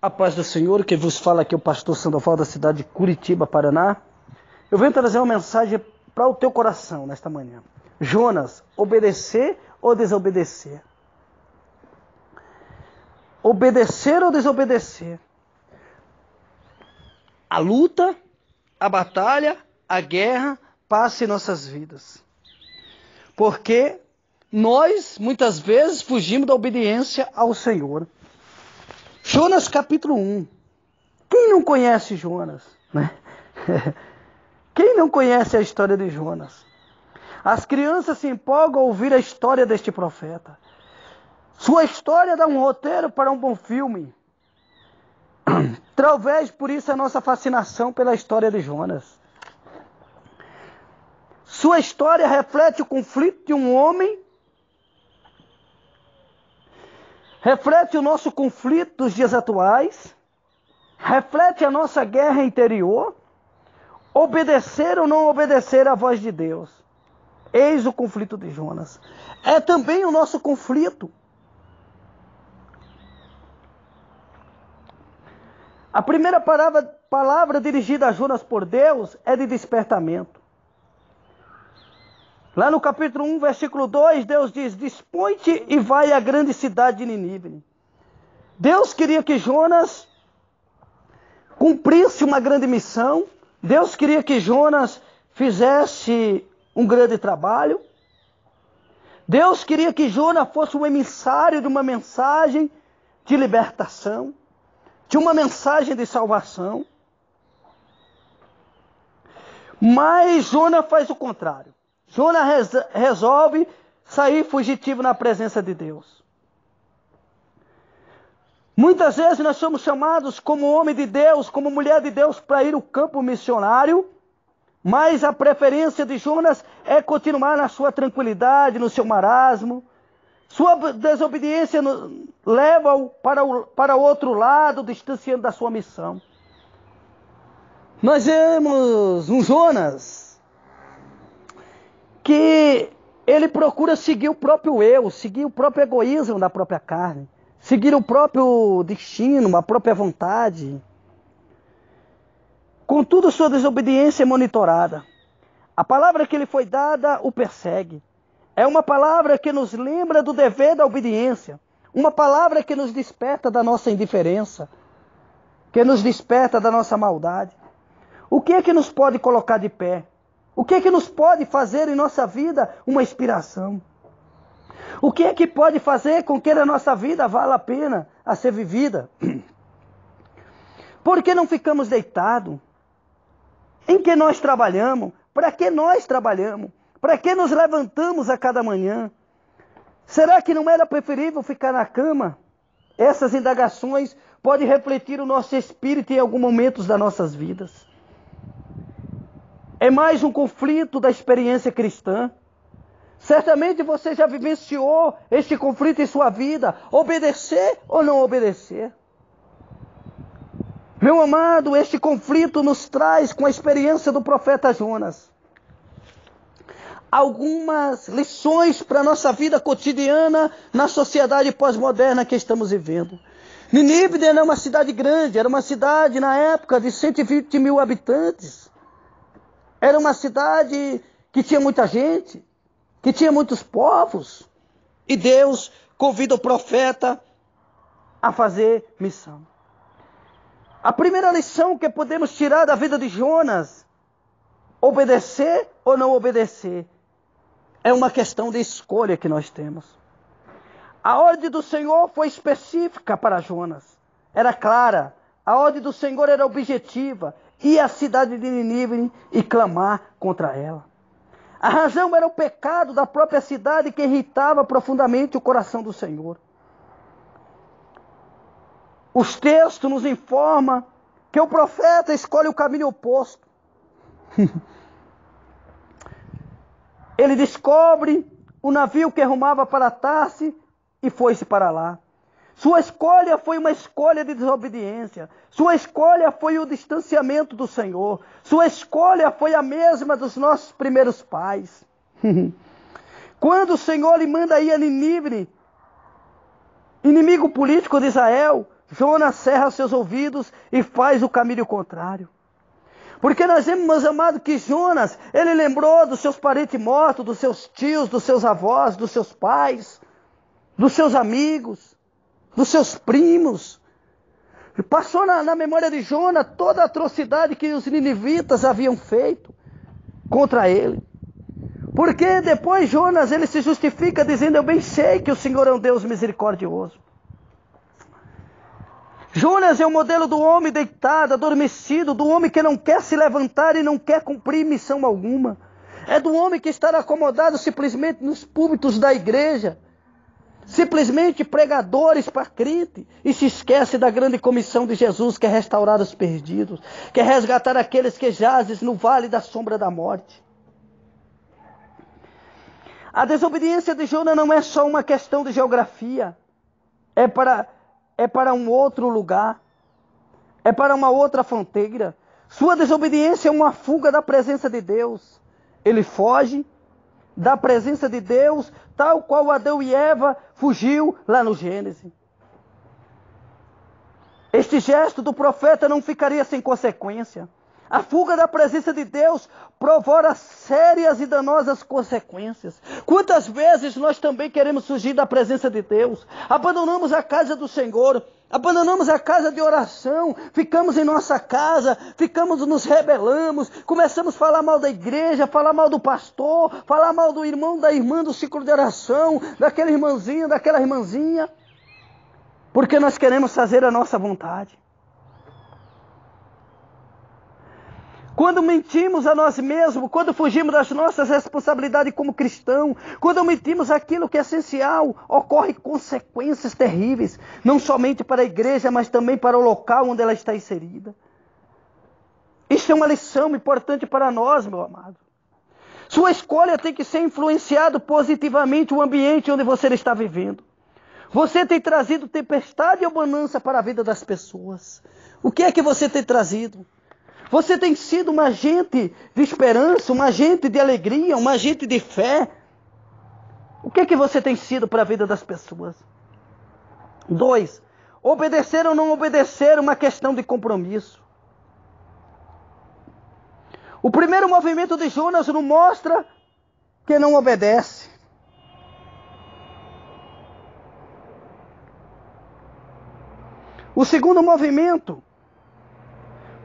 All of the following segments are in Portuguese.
A paz do Senhor, que vos fala aqui é o pastor Sandoval da cidade de Curitiba, Paraná. Eu venho trazer uma mensagem para o teu coração nesta manhã. Jonas, obedecer ou desobedecer? Obedecer ou desobedecer? A luta, a batalha, a guerra passa em nossas vidas. Porque nós, muitas vezes, fugimos da obediência ao Senhor. Jonas capítulo 1. Quem não conhece Jonas? Né? Quem não conhece a história de Jonas? As crianças se empolgam ao ouvir a história deste profeta. Sua história dá um roteiro para um bom filme. Talvez por isso a nossa fascinação pela história de Jonas. Sua história reflete o conflito de um homem, reflete o nosso conflito dos dias atuais, reflete a nossa guerra interior, obedecer ou não obedecer à voz de Deus. Eis o conflito de Jonas. É também o nosso conflito. A primeira palavra dirigida a Jonas por Deus é de despertamento. Lá no capítulo 1, versículo 2, Deus diz: dispõe-te e vai à grande cidade de Nínive. Deus queria que Jonas cumprisse uma grande missão. Deus queria que Jonas fizesse um grande trabalho. Deus queria que Jonas fosse um emissário de uma mensagem de libertação, de uma mensagem de salvação. Mas Jonas faz o contrário. Jonas resolve sair fugitivo na presença de Deus. Muitas vezes nós somos chamados como homem de Deus, como mulher de Deus, para ir ao campo missionário, mas a preferência de Jonas é continuar na sua tranquilidade, no seu marasmo. Sua desobediência leva-o para o outro lado, distanciando da sua missão. Nós vemos um Jonas que ele procura seguir o próprio eu, seguir o próprio egoísmo da própria carne, seguir o próprio destino, a própria vontade. Contudo, sua desobediência é monitorada. A palavra que lhe foi dada o persegue. É uma palavra que nos lembra do dever da obediência. Uma palavra que nos desperta da nossa indiferença, que nos desperta da nossa maldade. O que é que nos pode colocar de pé? O que é que nos pode fazer em nossa vida uma inspiração? O que é que pode fazer com que a nossa vida vala a pena a ser vivida? Por que não ficamos deitados? Em que nós trabalhamos? Para que nós trabalhamos? Para que nos levantamos a cada manhã? Será que não era preferível ficar na cama? Essas indagações podem refletir o nosso espírito em alguns momentos das nossas vidas. É mais um conflito da experiência cristã. Certamente você já vivenciou este conflito em sua vida. Obedecer ou não obedecer? Meu amado, este conflito nos traz, com a experiência do profeta Jonas, algumas lições para a nossa vida cotidiana na sociedade pós-moderna que estamos vivendo. Nínive era uma cidade grande, era uma cidade na época de 120 mil habitantes. Era uma cidade que tinha muita gente, que tinha muitos povos. E Deus convida o profeta a fazer missão. A primeira lição que podemos tirar da vida de Jonas, obedecer ou não obedecer, é uma questão de escolha que nós temos. A ordem do Senhor foi específica para Jonas. Era clara. A ordem do Senhor era objetiva. Ir à cidade de Nínive e clamar contra ela. A razão era o pecado da própria cidade que irritava profundamente o coração do Senhor. Os textos nos informam que o profeta escolhe o caminho oposto. Ele descobre o navio que rumava para Tarse e foi-se para lá. Sua escolha foi uma escolha de desobediência. Sua escolha foi o distanciamento do Senhor. Sua escolha foi a mesma dos nossos primeiros pais. Quando o Senhor lhe manda ir a Nínive, inimigo político de Israel, Jonas cerra seus ouvidos e faz o caminho contrário. Porque nós vemos, meus amados, que Jonas, ele lembrou dos seus parentes mortos, dos seus tios, dos seus avós, dos seus pais, dos seus amigos, dos seus primos. E passou na memória de Jonas toda a atrocidade que os ninivitas haviam feito contra ele. Porque depois Jonas, ele se justifica dizendo: eu bem sei que o Senhor é um Deus misericordioso. Jonas é o modelo do homem deitado, adormecido, do homem que não quer se levantar e não quer cumprir missão alguma. É do homem que está acomodado simplesmente nos púlpitos da igreja, simplesmente pregadores para crente, e se esquece da grande comissão de Jesus, que é restaurar os perdidos, que é resgatar aqueles que jazem no vale da sombra da morte. A desobediência de Jonas não é só uma questão de geografia, é para um outro lugar, é para uma outra fronteira. Sua desobediência é uma fuga da presença de Deus. Ele foge da presença de Deus, tal qual Adão e Eva fugiu lá no Gênesis. Este gesto do profeta não ficaria sem consequência. A fuga da presença de Deus provoca sérias e danosas consequências. Quantas vezes nós também queremos fugir da presença de Deus? Abandonamos a casa do Senhor, abandonamos a casa de oração, ficamos em nossa casa, nos rebelamos, começamos a falar mal da igreja, falar mal do pastor, falar mal do irmão, da irmã do ciclo de oração, daquele irmãozinho, daquela irmãzinha, porque nós queremos fazer a nossa vontade. Quando mentimos a nós mesmos, quando fugimos das nossas responsabilidades como cristão, quando omitimos aquilo que é essencial, ocorrem consequências terríveis, não somente para a igreja, mas também para o local onde ela está inserida. Isso é uma lição importante para nós, meu amado. Sua escolha tem que ser influenciado positivamente o ambiente onde você está vivendo. Você tem trazido tempestade ou bonança para a vida das pessoas? O que é que você tem trazido? Você tem sido um agente de esperança, um agente de alegria, um agente de fé? O que é que você tem sido para a vida das pessoas? 2. Obedecer ou não obedecer é uma questão de compromisso. O primeiro movimento de Jonas nos mostra que não obedece. O segundo movimento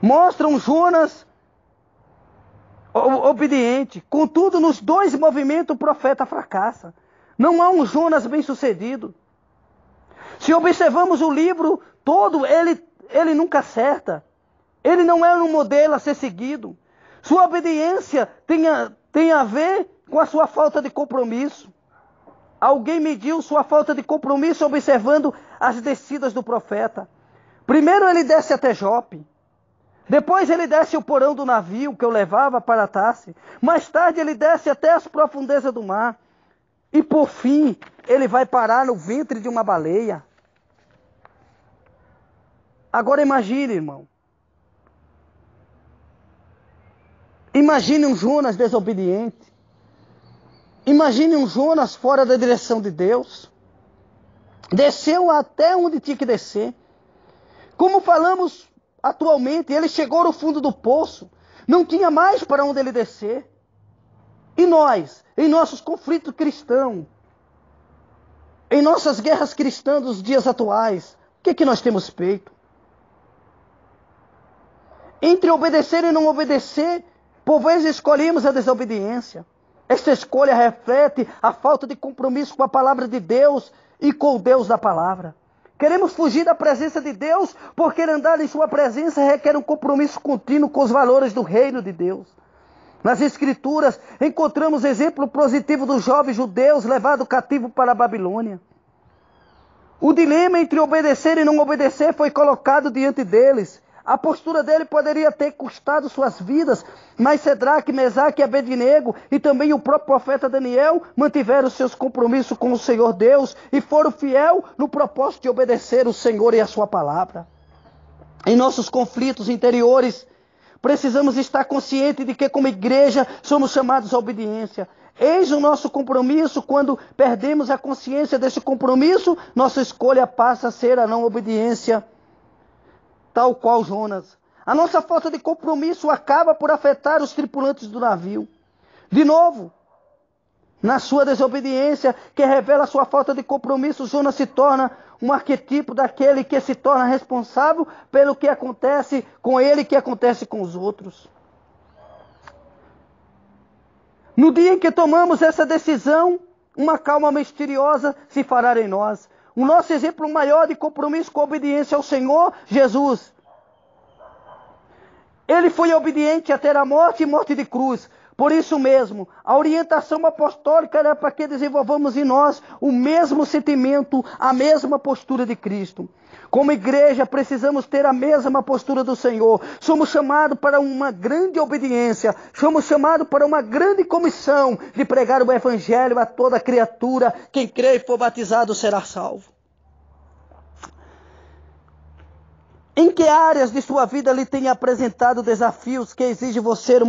mostra um Jonas obediente. Contudo, nos dois movimentos o profeta fracassa. Não há um Jonas bem-sucedido. Se observamos o livro todo, ele nunca acerta. Ele não é um modelo a ser seguido. Sua obediência tem a ver com a sua falta de compromisso. Alguém mediu sua falta de compromisso observando as descidas do profeta. Primeiro ele desce até Jope. Depois ele desce o porão do navio que o levava para Tarse. Mais tarde ele desce até as profundezas do mar. E por fim, ele vai parar no ventre de uma baleia. Agora imagine, irmão. Imagine um Jonas desobediente. Imagine um Jonas fora da direção de Deus. Desceu até onde tinha que descer. Como falamos atualmente, ele chegou no fundo do poço. Não tinha mais para onde ele descer. E nós, em nossos conflitos cristãos, em nossas guerras cristãs dos dias atuais, o que nós temos feito? Entre obedecer e não obedecer, por vezes escolhemos a desobediência. Esta escolha reflete a falta de compromisso com a palavra de Deus e com o Deus da palavra. Queremos fugir da presença de Deus, porque andar em sua presença requer um compromisso contínuo com os valores do reino de Deus. Nas Escrituras, encontramos exemplo positivo dos jovens judeus levados cativo para a Babilônia. O dilema entre obedecer e não obedecer foi colocado diante deles. A postura dele poderia ter custado suas vidas, mas Cedraque, Mesaque e Abednego e também o próprio profeta Daniel mantiveram seus compromissos com o Senhor Deus e foram fiéis no propósito de obedecer o Senhor e a sua palavra. Em nossos conflitos interiores, precisamos estar conscientes de que como igreja somos chamados à obediência. Eis o nosso compromisso. Quando perdemos a consciência desse compromisso, nossa escolha passa a ser a não obediência tal qual Jonas. A nossa falta de compromisso acaba por afetar os tripulantes do navio. De novo, na sua desobediência, que revela a sua falta de compromisso, Jonas se torna um arquetipo daquele que se torna responsável pelo que acontece com ele e que acontece com os outros. No dia em que tomamos essa decisão, uma calma misteriosa se fará em nós. O nosso exemplo maior de compromisso com a obediência ao Senhor, Jesus. Ele foi obediente até a morte e morte de cruz. Por isso mesmo, a orientação apostólica era para que desenvolvamos em nós o mesmo sentimento, a mesma postura de Cristo. Como igreja, precisamos ter a mesma postura do Senhor. Somos chamados para uma grande obediência. Somos chamados para uma grande comissão de pregar o Evangelho a toda criatura. Quem crê e for batizado será salvo. Em que áreas de sua vida lhe tem apresentado desafios que exigem você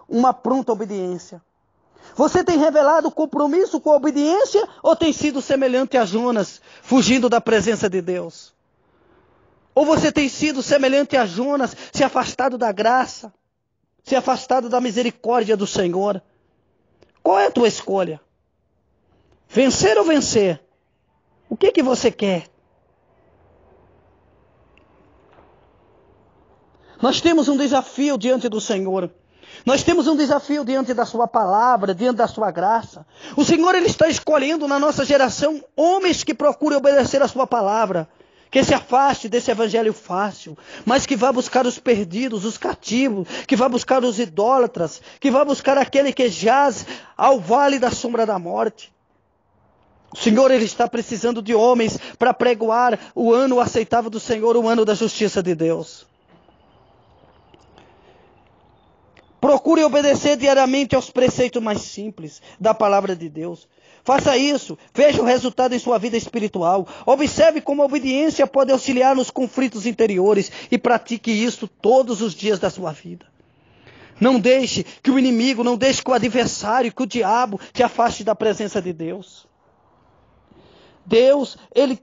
uma pronta obediência? Você tem revelado compromisso com a obediência ou tem sido semelhante a Jonas, fugindo da presença de Deus? Ou você tem sido semelhante a Jonas, se afastado da graça, se afastado da misericórdia do Senhor? Qual é a tua escolha? Vencer ou vencer? O que você quer? Nós temos um desafio diante do Senhor. Nós temos um desafio diante da sua palavra, diante da sua graça. O Senhor, Ele está escolhendo na nossa geração homens que procurem obedecer a sua palavra. Que se afaste desse evangelho fácil, mas que vá buscar os perdidos, os cativos, que vá buscar os idólatras, que vá buscar aquele que jaz ao vale da sombra da morte. O Senhor, Ele está precisando de homens para pregoar o ano aceitável do Senhor, o ano da justiça de Deus. Procure obedecer diariamente aos preceitos mais simples da palavra de Deus. Faça isso, veja o resultado em sua vida espiritual. Observe como a obediência pode auxiliar nos conflitos interiores e pratique isso todos os dias da sua vida. Não deixe que o inimigo, não deixe que o adversário, que o diabo te afaste da presença de Deus. Deus, Ele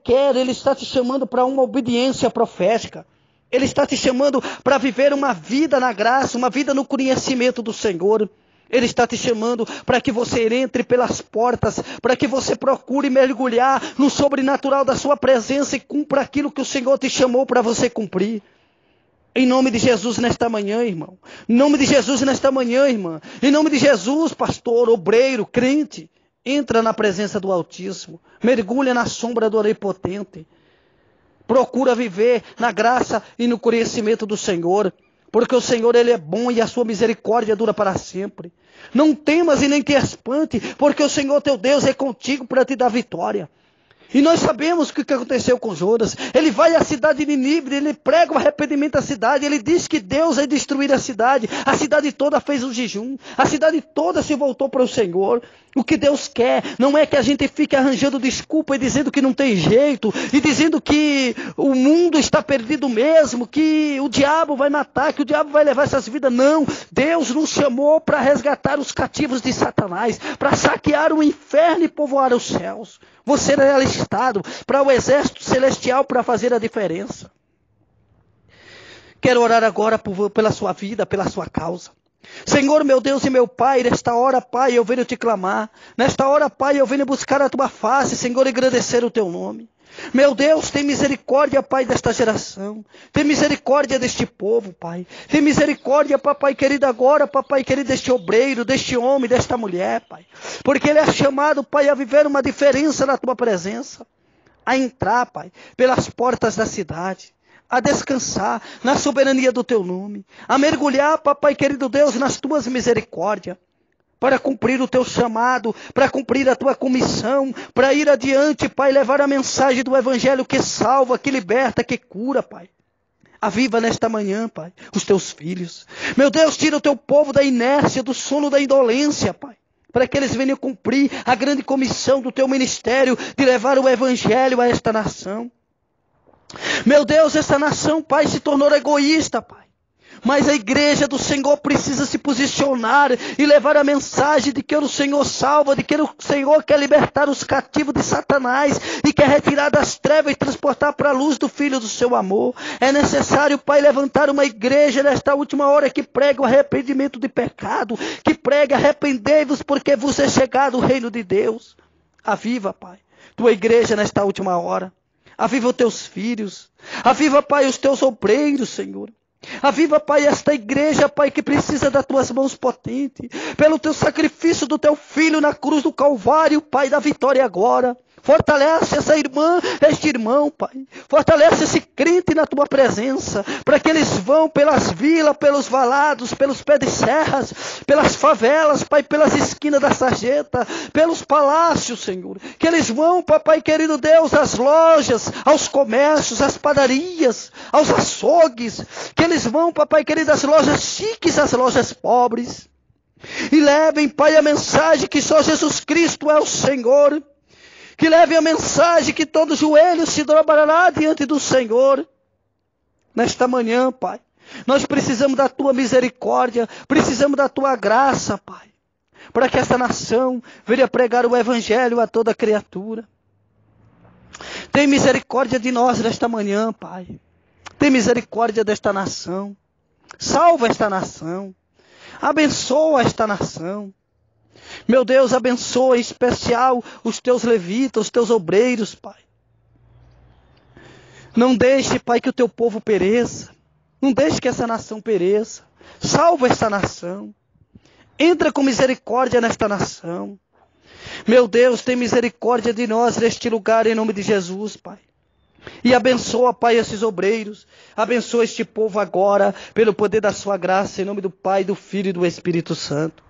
está te chamando para uma obediência profética. Ele está te chamando para viver uma vida na graça, uma vida no conhecimento do Senhor. Ele está te chamando para que você entre pelas portas, para que você procure mergulhar no sobrenatural da sua presença e cumpra aquilo que o Senhor te chamou para você cumprir. Em nome de Jesus nesta manhã, irmão. Em nome de Jesus nesta manhã, irmã. Em nome de Jesus, pastor, obreiro, crente. Entra na presença do Altíssimo. Mergulha na sombra do Onipotente. Procura viver na graça e no conhecimento do Senhor. Porque o Senhor, Ele é bom e a sua misericórdia dura para sempre. Não temas e nem te espante, porque o Senhor teu Deus é contigo para te dar vitória. E nós sabemos o que aconteceu com Jonas. Ele vai à cidade de Nínive, ele prega o arrependimento à cidade, ele diz que Deus vai destruir a cidade toda fez um jejum, a cidade toda se voltou para o Senhor. O que Deus quer não é que a gente fique arranjando desculpa e dizendo que não tem jeito, e dizendo que o mundo está perdido mesmo, que o diabo vai matar, que o diabo vai levar essas vidas. Não, Deus nos chamou para resgatar os cativos de Satanás, para saquear o inferno e povoar os céus. Você é alistado para o exército celestial para fazer a diferença. Quero orar agora pela sua vida, pela sua causa. Senhor, meu Deus e meu Pai, nesta hora, Pai, eu venho te clamar. Nesta hora, Pai, eu venho buscar a tua face, Senhor, e agradecer o teu nome. Meu Deus, tem misericórdia, Pai, desta geração. Tem misericórdia deste povo, Pai. Tem misericórdia, Papai querido, agora, Papai querido, deste obreiro, deste homem, desta mulher, Pai. Porque ele é chamado, Pai, a viver uma diferença na tua presença. A entrar, Pai, pelas portas da cidade. A descansar na soberania do teu nome. A mergulhar, Papai querido Deus, nas tuas misericórdias. Para cumprir o teu chamado, para cumprir a tua comissão, para ir adiante, Pai, levar a mensagem do Evangelho que salva, que liberta, que cura, Pai. Aviva nesta manhã, Pai, os teus filhos. Meu Deus, tira o teu povo da inércia, do sono da indolência, Pai. Para que eles venham cumprir a grande comissão do teu ministério de levar o Evangelho a esta nação. Meu Deus, essa nação, Pai, se tornou egoísta, Pai. Mas a igreja do Senhor precisa se posicionar e levar a mensagem de que o Senhor salva, de que o Senhor quer libertar os cativos de Satanás e quer retirar das trevas e transportar para a luz do Filho do seu amor. É necessário, Pai, levantar uma igreja nesta última hora que prega o arrependimento de pecado, que prega arrependei-vos porque vos é chegado o reino de Deus. Aviva, Pai, tua igreja nesta última hora. Aviva os teus filhos. Aviva, Pai, os teus obreiros, Senhor. Aviva, Pai, esta igreja, Pai, que precisa das tuas mãos potentes. Pelo teu sacrifício do teu filho na cruz do Calvário, Pai, da vitória agora. Fortalece essa irmã, este irmão, Pai. Fortalece esse crente na tua presença, para que eles vão pelas vilas, pelos valados, pelos pés de serras, pelas favelas, Pai, pelas esquinas da sarjeta, pelos palácios, Senhor. Que eles vão, Papai querido Deus, às lojas, aos comércios, às padarias, aos açougues. Que eles vão, Papai querido, às lojas chiques, às lojas pobres. E levem, Pai, a mensagem que só Jesus Cristo é o Senhor. Que leve a mensagem que todo joelho se dobrará diante do Senhor. Nesta manhã, Pai, nós precisamos da tua misericórdia, precisamos da tua graça, Pai, para que esta nação venha pregar o evangelho a toda criatura. Tem misericórdia de nós nesta manhã, Pai. Tem misericórdia desta nação. Salva esta nação. Abençoa esta nação. Meu Deus, abençoa em especial os teus levitas, os teus obreiros, Pai. Não deixe, Pai, que o teu povo pereça. Não deixe que essa nação pereça. Salva esta nação. Entra com misericórdia nesta nação. Meu Deus, tem misericórdia de nós neste lugar em nome de Jesus, Pai. E abençoa, Pai, esses obreiros. Abençoa este povo agora, pelo poder da sua graça, em nome do Pai, do Filho e do Espírito Santo.